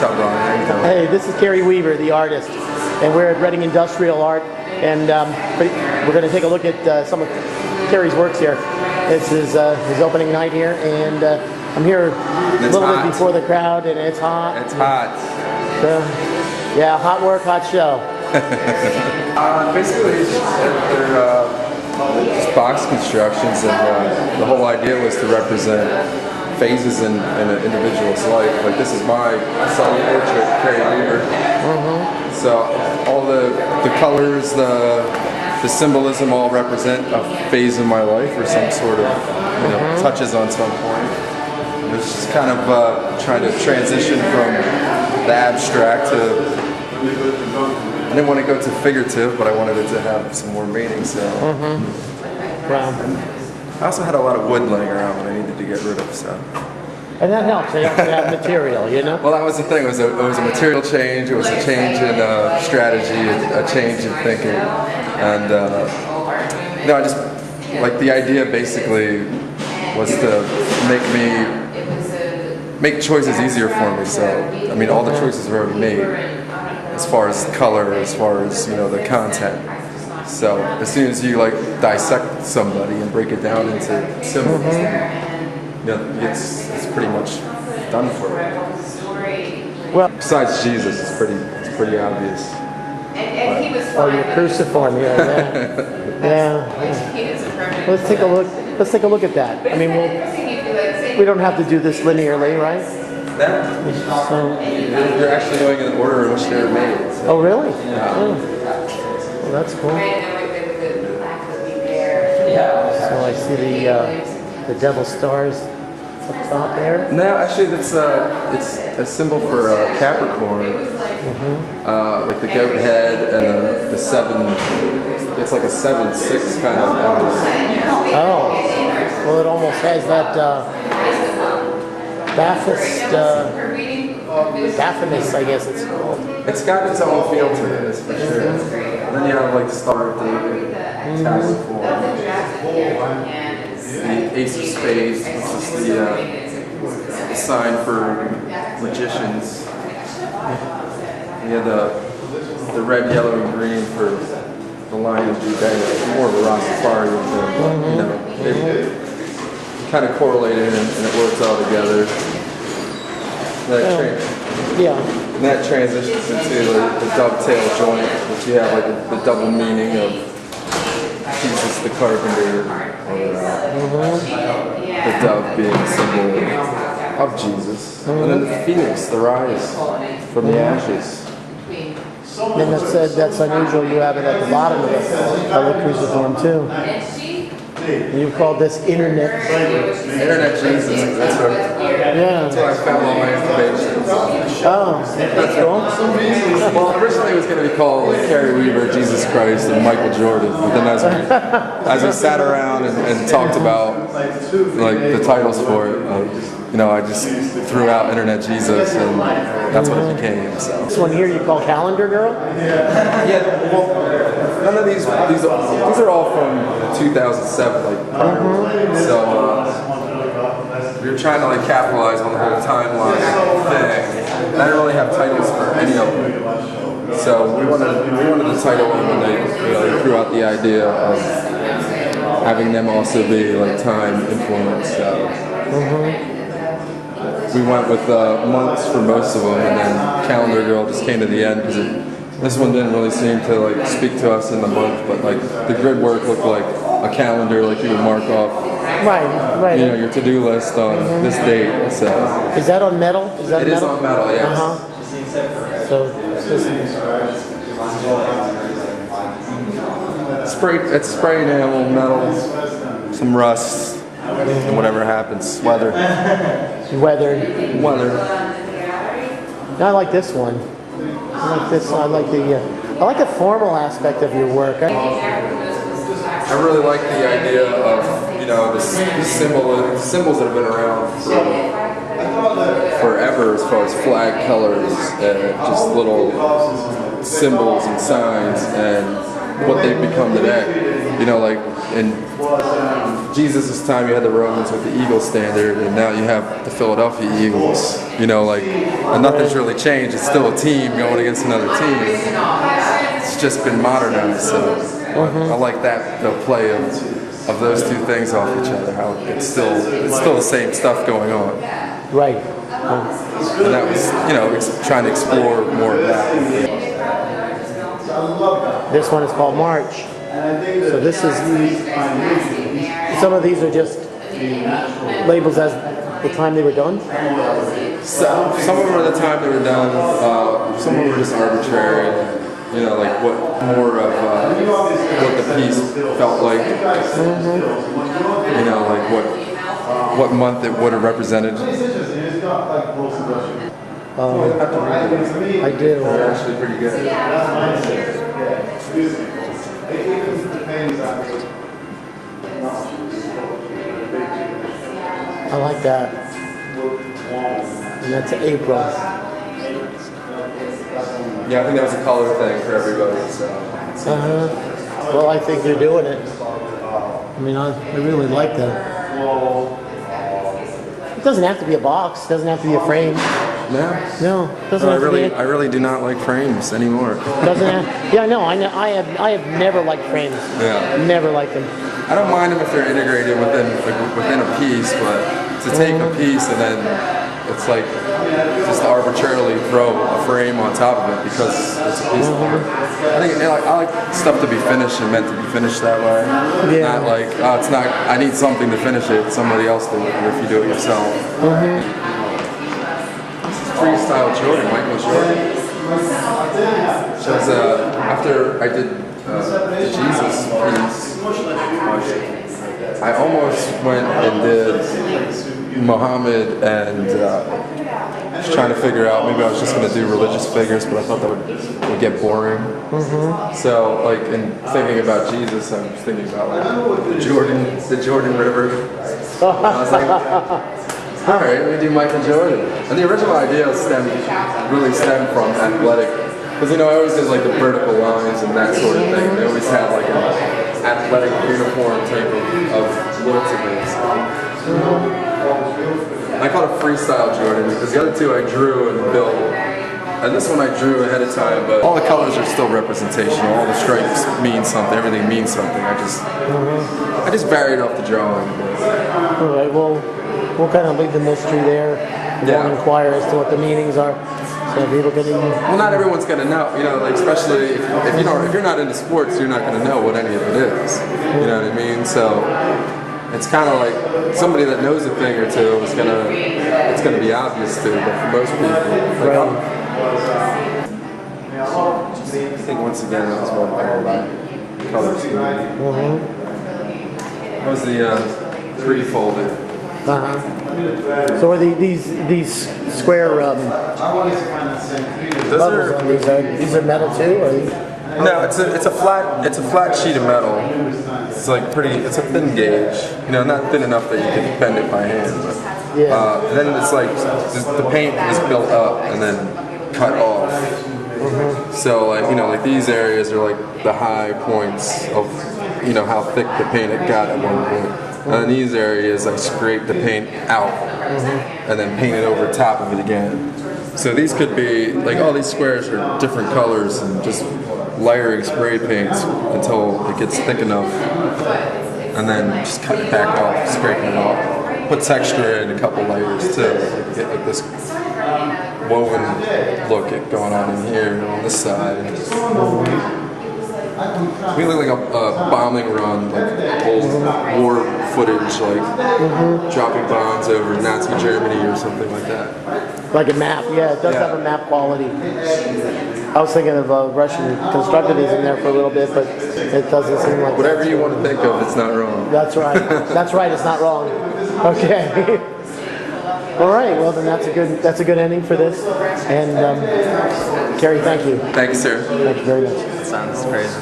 What's up, Ron? How you doing? Hey, this is Kerry Weaver, the artist, and we're at Reading Industrial Art, and we're going to take a look at some of Kerry's works here. It's his opening night here, and I'm here a little bit before the crowd, and it's hot. It's hot. So, yeah, hot work, hot show. Basically, they're just box constructions, and the whole idea was to represent phases in an individual's life. Like, this is my self-portrait, Kerry Weaver. So all the colors, the symbolism all represent a phase in my life, or some sort of touches on some point. It was just kind of trying to transition from the abstract to. I didn't want to go to figurative, but I wanted it to have some more meaning. So. Wow. I also had a lot of wood laying around that I needed to get rid of, so. And that helps. It helps to have material, you know? Well, that was the thing. It was a material change. It was a change in strategy, a change in thinking. And, I just, like, the idea basically was to make choices easier for me. So, I mean, all the choices were already made as far as color, as far as, the content. So as soon as you dissect somebody and break it down into symbols, it's pretty much done for it. Well, besides Jesus, it's pretty obvious. Oh, your cruciform, yeah. Let's take a look. Let's take a look at that. I mean, we don't have to do this linearly, right? So, you're actually going in the order in which they were made. So. Oh, really? Yeah. Oh. Well, that's cool. So I see the devil stars up top there. No, actually, it's a symbol for Capricorn. Like the goat head and the seven. It's like a 7-6 kind of emblem. Oh, well, it almost has that Baphomet, I guess it's called. It's got its own feel to it, that's for sure. And then you have like the Star of David, Taciform, the Ace of Spades, which is the sign for magicians. You have the red, yellow, and green for the Lion of Judah, more of a Rastafarian thing. They kind of correlated and it works all together. And that transitions into the dovetail joint, which you have like the double meaning of Jesus the carpenter, or the dove being a symbol of Jesus, and then the phoenix, the rise from the ashes. And that's unusual. You have it at the bottom of the cruciform too. You've called this Internet Jesus. That's what I found all my information. Oh, that's cool. Well, originally it was going to be called Kerry Weaver, Jesus Christ, and Michael Jordan. But then as we sat around and talked about the titles for it, I just threw out Internet Jesus, and that's what it became. So. This one here you call Calendar Girl? Yeah. Well, none of these are all from 2007. So we were trying to capitalize on the whole timeline thing. And I didn't really have titles for any of them. So we wanted to title them, and they threw out the idea of having them also be time influenced. So we went with months for most of them, and then Calendar Girl just came to the end because this one didn't really seem to speak to us in the month, but the grid work looked like a calendar, you would mark off. Right. Your to-do list on this date. So. Is that on metal? It is on metal, yes. So it's spray enamel, metal, some rust, and whatever happens. Weather. I like this one. I like this. I like the formal aspect of your work. I really like the idea of the symbols that have been around forever, as far as flag colors and just little symbols and signs, and what they've become today. You know, like in Jesus' time, you had the Romans with the Eagle standard, and now you have the Philadelphia Eagles. You know, like, and nothing's really changed. It's still a team going against another team. It's just been modernized. So I like that, the play of those two things off each other. How it's still the same stuff going on. Right. And that was, you know, trying to explore more of that. This one is called March. So this is, some of these are just labels as the time they were done. Some of them are the time they were done. Some of them were just arbitrary. You know, like what more of what the piece felt like. You know, like what month it would have represented. I do. They're actually pretty good. I like that. And that's April. Yeah, I think that was a color thing for everybody. So. Well, I think you're doing it. I mean, I really like that. It doesn't have to be a box. It doesn't have to be a frame. No, it doesn't have to be. I really do not like frames anymore. Doesn't have. Yeah, no, I know. I have never liked frames. Yeah. Never liked them. I don't mind them if they're integrated within a piece, but to take a piece and then it's like just arbitrarily throw a frame on top of it because it's a piece of art. I like stuff to be finished and meant to be finished that way. Yeah. Not like, oh, it's not. I need something to finish it. Somebody else do it, or if you do it yourself. Freestyle Jordan, Michael Jordan. Because after I did the Jesus piece, I almost went and did Muhammad and just trying to figure out, maybe I was just going to do religious figures, but I thought that would get boring. So, like, in thinking about Jesus, I was thinking about like the Jordan River. I was like, all right, let me do Michael Jordan. And the original idea really stemmed from athletic, because you know I always did like the vertical lines and that sort of thing. They always had like an athletic uniform type of look to things. I call it freestyle Jordan because the other two I drew and built, and this one I drew ahead of time. But all the colors are still representational. All the stripes mean something. Everything means something. I just varied off the drawing. All right. Well, we'll kind of leave the mystery there. We'll inquire as to what the meanings are, so people can. Well, not everyone's gonna know. You know, like especially if you're not into sports, you're not gonna know what any of it is. You know what I mean? So it's kind of like somebody that knows a thing or two is it's gonna be obvious to, but for most people, like I think once again that was one of my color scheme. That was the three-folded. So are these square bubbles on these are metal too, or No, it's a flat sheet of metal. It's like it's a thin gauge. You know, not thin enough that you can bend it by hand. But, then it's like the paint is built up and then cut off. So like like these areas are like the high points of how thick the paint had got at one point. And in these areas, I scrape the paint out and then paint it over top of it again. So these could be, like all these squares are different colors and just layering spray paints until it gets thick enough and then just cut it back off, scraping it off. Put texture in a couple layers too. You get like this woven look going on in here and on this side. We look like a bombing run, like old war footage, like dropping bombs over Nazi Germany or something like that. Like a map, yeah, it does have a map quality. I was thinking of Russian constructed these in there for a little bit, but it doesn't seem like whatever you want to think of, it's not wrong. That's right. That's right. It's not wrong. Okay. All right. Well, then that's a good ending for this. And Kerry, thank you. Thank you, sir. Thank you very much. Sounds crazy.